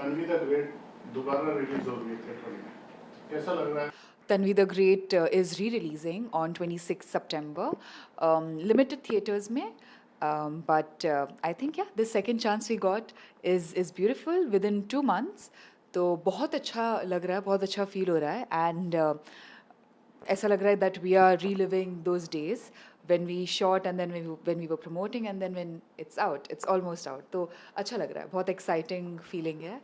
Tanvi the great दोबारा release हो रही है थिएटर में, कैसा लग रहा है? Tanvi the Great is re-releasing on 26th September. Limited theaters में. But I think yeah, the second chance we got is beautiful within 2 months. तो बहुत अच्छा लग रहा है, बहुत अच्छा फील हो रहा है and ऐसा लग रहा है that we are reliving those days when we shot and then when we were promoting and then when it's out, it's almost out. तो अच्छा लग रहा है, बहुत exciting feeling है.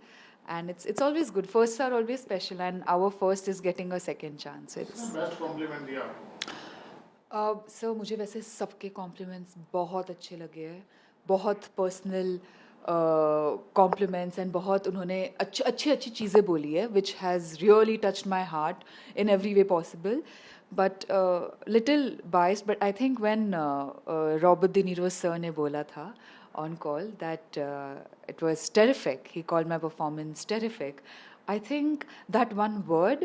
And it's always good. Firsts are always special, and our first is getting a second chance. So किसने it's best compliment दिया आपको? सर मुझे वैसे सबके कॉम्प्लीमेंट्स बहुत अच्छे लगे हैं, बहुत पर्सनल कॉम्प्लीमेंट्स एंड बहुत उन्होंने अच्छी अच्छी चीज़ें बोली है which has really touched my heart in every way possible. But little bias, but I think when Robert De Niro sir ने बोला था on call that it was terrific. He called my performance terrific. I think that one word,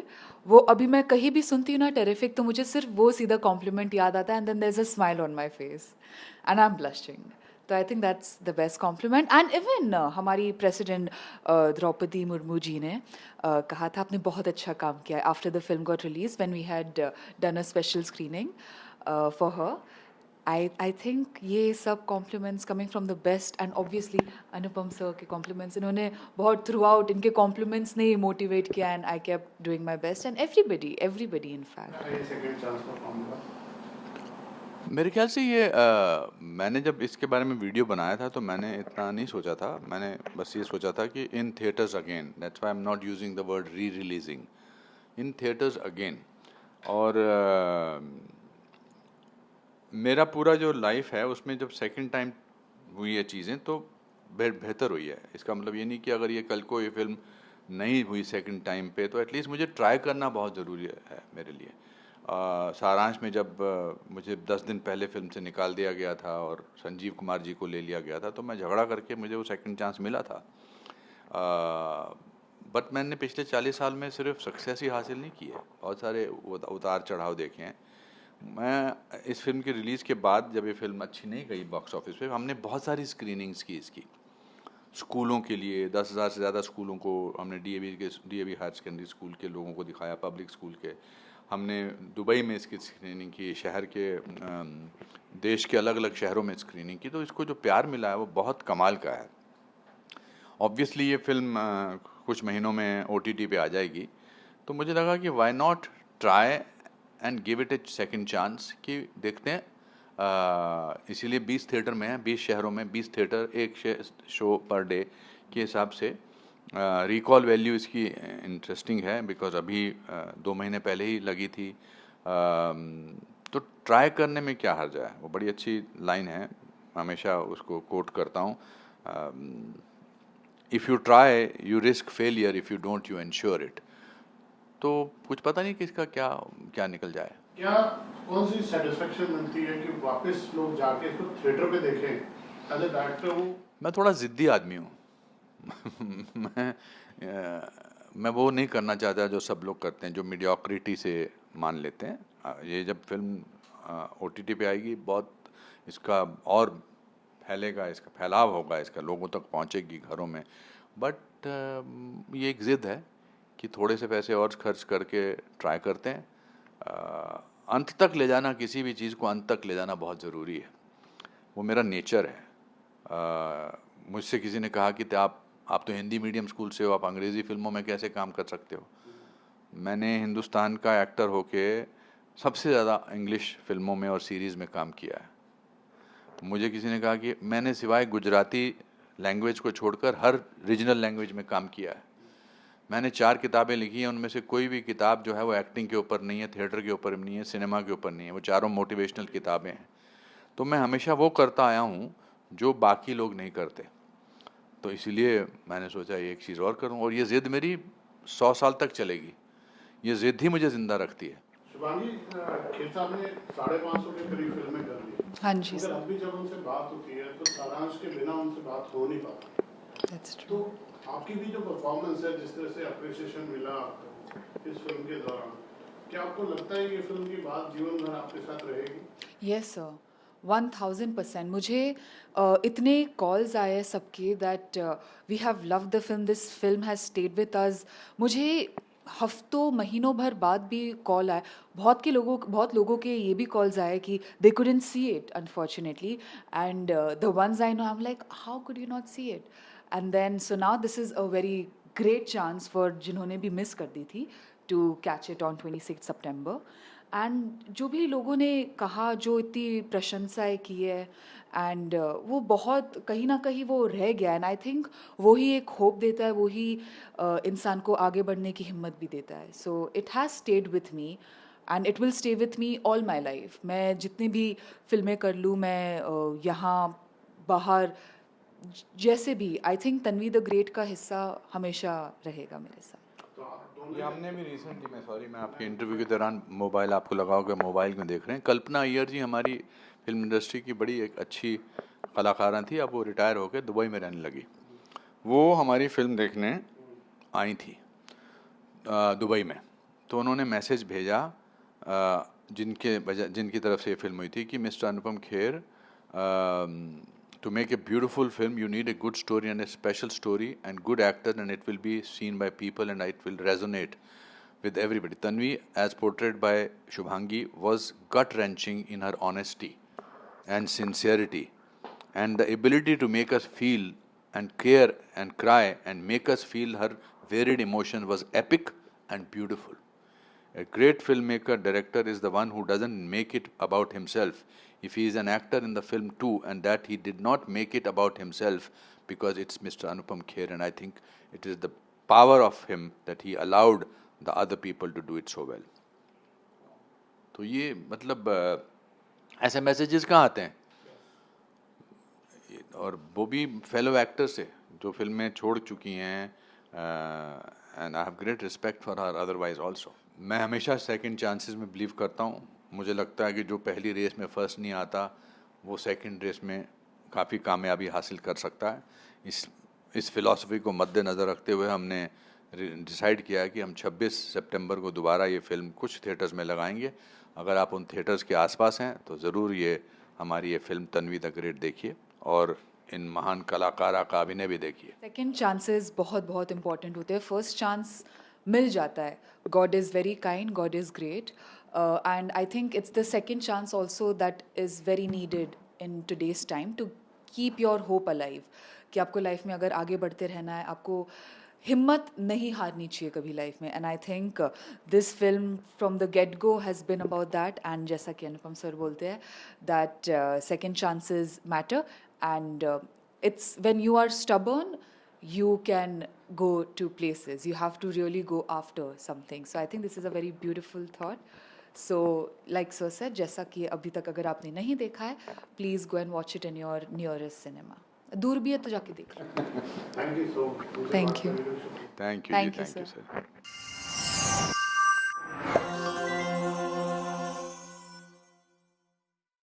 वो अभी मैं कहीं भी सुनती हूँ ना terrific, तो मुझे सिर्फ वो सीधा compliment याद आता है and then there's a smile on my face and I'm blushing. तो I think that's the best compliment. And even हमारी president द्रौपदी मुर्मू जी ने कहा था आपने बहुत अच्छा काम किया after the film got released when we had done a special screening for her. I think ये सब compliments coming from the best and obviously Anupam sir के compliments इन्होंने बहुत throughout इनके compliments ने motivate किया and I kept doing my best and everybody in fact. ये second chance का फॉर्मूला मेरे ख्याल से ये मैंने जब इसके बारे में वीडियो बनाया था तो मैंने इतना नहीं सोचा था। मैंने बस ये सोचा था कि in theatres again, that's why I am not using the word री रिलीजिंग, इन थिएटर्स अगेन। और मेरा पूरा जो लाइफ है उसमें जब सेकंड टाइम हुई है चीज़ें तो बेहतर हुई है। इसका मतलब ये नहीं कि अगर ये कल को ये फिल्म नहीं हुई सेकंड टाइम पे तो एटलीस्ट मुझे ट्राई करना बहुत ज़रूरी है मेरे लिए। सारांश में जब मुझे 10 दिन पहले फिल्म से निकाल दिया गया था और संजीव कुमार जी को ले लिया गया था तो मैं झगड़ा करके मुझे वो सेकंड चांस मिला था। बट मैंने पिछले 40 साल में सिर्फ सक्सेस ही हासिल नहीं की है, बहुत सारे उतार चढ़ाव देखे हैं। मैं इस फिल्म के रिलीज़ के बाद जब ये फिल्म अच्छी नहीं गई बॉक्स ऑफिस पे, हमने बहुत सारी स्क्रीनिंग्स की इसकी स्कूलों के लिए। 10,000 से ज़्यादा स्कूलों को हमने डीएवी हायर सेकेंडरी स्कूल के लोगों को दिखाया, पब्लिक स्कूल के। हमने दुबई में इसकी स्क्रीनिंग की, शहर के देश के अलग अलग शहरों में स्क्रीनिंग की। तो इसको जो प्यार मिला है वो बहुत कमाल का है। ऑब्वियसली ये फिल्म कुछ महीनों में OTT पे आ जाएगी, तो मुझे लगा कि why not try and give it a second chance कि देखते हैं। इसीलिए 20 थिएटर में है, 20 शहरों में 20 थिएटर, एक शो पर डे के हिसाब से। रिकॉल वैल्यू इसकी इंटरेस्टिंग है बिकॉज अभी 2 महीने पहले ही लगी थी। तो ट्राई करने में क्या हर्ज है, वो बड़ी अच्छी लाइन है, हमेशा उसको कोट करता हूँ। If you try you risk failure, if you don't you ensure it. तो कुछ पता नहीं कि इसका क्या क्या निकल जाए। क्या कौन सी सेटिस्फेक्शन मिलती है कि वापस लोग जाके इसको थिएटर पे देखें? एज ए डायरेक्टर हूँ मैं थोड़ा ज़िद्दी आदमी हूँ। मैं वो नहीं करना चाहता जो सब लोग करते हैं, जो मीडियोक्रिटी से मान लेते हैं। ये जब फिल्म OTT पे आएगी बहुत इसका और फैलेगा, इसका फैलाव होगा, इसका लोगों तक पहुंचेगी घरों में। बट ये एक ज़िद है कि थोड़े से पैसे और खर्च करके ट्राई करते हैं। अंत तक ले जाना, किसी भी चीज़ को अंत तक ले जाना बहुत ज़रूरी है, वो मेरा नेचर है। मुझसे किसी ने कहा कि आप तो हिंदी मीडियम स्कूल से हो, आप अंग्रेज़ी फिल्मों में कैसे काम कर सकते हो? मैंने हिंदुस्तान का एक्टर होके सबसे ज़्यादा इंग्लिश फिल्मों में और सीरीज़ में काम किया है। मुझे किसी ने कहा कि मैंने सिवाय गुजराती लैंग्वेज को छोड़कर हर रीजनल लैंग्वेज में काम किया है। मैंने 4 किताबें लिखी हैं, उनमें से कोई भी किताब जो है वो एक्टिंग के ऊपर नहीं है, थिएटर के ऊपर नहीं है, सिनेमा के ऊपर नहीं है, वो चारों मोटिवेशनल किताबें हैं। तो मैं हमेशा वो करता आया हूँ जो बाकी लोग नहीं करते। तो इसीलिए मैंने सोचा एक चीज़ और करूँ, और ये ज़िद मेरी 100 साल तक चलेगी। ये ज़िद ही मुझे ज़िंदा रखती है। शिवांगी, खेसा ने 550 के करीब फिल्में कर ली, हाँ जी मगर सर. अभी जब उनसे बात होती है तो सारांश के बिना उनसे बात हो नहीं पाती। That's तो true. आपकी भी जो परफॉर्मेंस है, जिस तरह से अप्रिसिएशन मिला आपको इस फिल्म के दौरान, क्या आपको लगता है ये फिल्म की बात जीवन भर आपके साथ रहेगी? Yes, sir. 1000%. मुझे इतने कॉल्स आए सबके that we have love the film, this film has stayed with us. मुझे हफ्तों महीनों भर बाद भी कॉल आए. बहुत लोगों के ये भी कॉल्स आए कि दे couldn't see it unfortunately, and the ones I know I'm like, how could you not see it? And then so now this is a very great chance for जिन्होंने भी मिस कर दी थी to catch it on 26 September. And जो भी लोगों ने कहा, जो इतनी प्रशंसाएं की है, एंड वो बहुत कहीं ना कहीं वो रह गया. एंड आई थिंक वही एक होप देता है, वही इंसान को आगे बढ़ने की हिम्मत भी देता है. So it has stayed with me and it will stay with me all my life. मैं जितनी भी फिल्में कर लूँ, मैं यहाँ बाहर जैसे भी, I think Tanvi the great का हिस्सा हमेशा रहेगा मेरे साथ. ये हमने भी रिसेंटली, मैं आपके इंटरव्यू के दौरान मोबाइल, आपको लगा होगा मोबाइल में देख रहे हैं, कल्पना अय्यर जी हमारी फिल्म इंडस्ट्री की बड़ी एक अच्छी कलाकारा थी. अब वो रिटायर होकर दुबई में रहने लगी. वो हमारी फिल्म देखने आई थी दुबई में. तो उन्होंने मैसेज भेजा जिनकी तरफ से ये फिल्म हुई थी कि mister Anupam Kher, to make a beautiful film you need a good story and a special story and good actor, and it will be seen by people and it will resonate with everybody. Tanvi, as portrayed by Shubhangi, was gut-wrenching in her honesty and sincerity, and the ability to make us feel and care and cry and make us feel her varied emotion was epic and beautiful. A great filmmaker, director is the one who doesn't make it about himself. If he is an actor in the film too, and that he did not make it about himself because it's Mr. Anupam Kher, and I think it is the power of him that he allowed the other people to do it so well. तो ये मतलब ऐसे messages कहाँ आते हैं, और वो भी फेलो एक्टर से जो फिल्में छोड़ चुकी हैं. And I have great respect for her otherwise also. मैं हमेशा सेकंड चांसेस में बिलीव करता हूँ. मुझे लगता है कि जो पहली रेस में फर्स्ट नहीं आता वो सेकंड रेस में काफ़ी कामयाबी हासिल कर सकता है. इस फिलॉसफी को मद्देनज़र रखते हुए हमने डिसाइड किया है कि हम 26 सितंबर को दोबारा ये फिल्म कुछ थिएटर्स में लगाएंगे. अगर आप उन थिएटर्स के आसपास हैं तो ज़रूर ये हमारी ये फिल्म तन्वी द ग्रेट देखिए और इन महान कलाकारा का अभिनय भी देखिए. सेकेंड चांसेस बहुत बहुत इंपॉर्टेंट होते हैं. फर्स्ट चांस मिल जाता है. God is very kind, God is great, and I think it's the second chance also that is very needed in today's time to keep your hope alive. कि आपको life में अगर आगे बढ़ते रहना है, आपको हिम्मत नहीं हारनी चाहिए कभी लाइफ में. And I think this film from the get go has been about that. And जैसा कि अनुपम सर बोलते हैं that second chances matter, and it's when you are stubborn you can go to places, you have to really go after something. So I think this is a very beautiful thought. So like sir said, जैसा कि अभी तक अगर आपने नहीं देखा है, please go and watch it in your nearest cinema. दूर भी है तो जाके देख लो. Thank you so much. Thank you. Thank you Thank you, sir.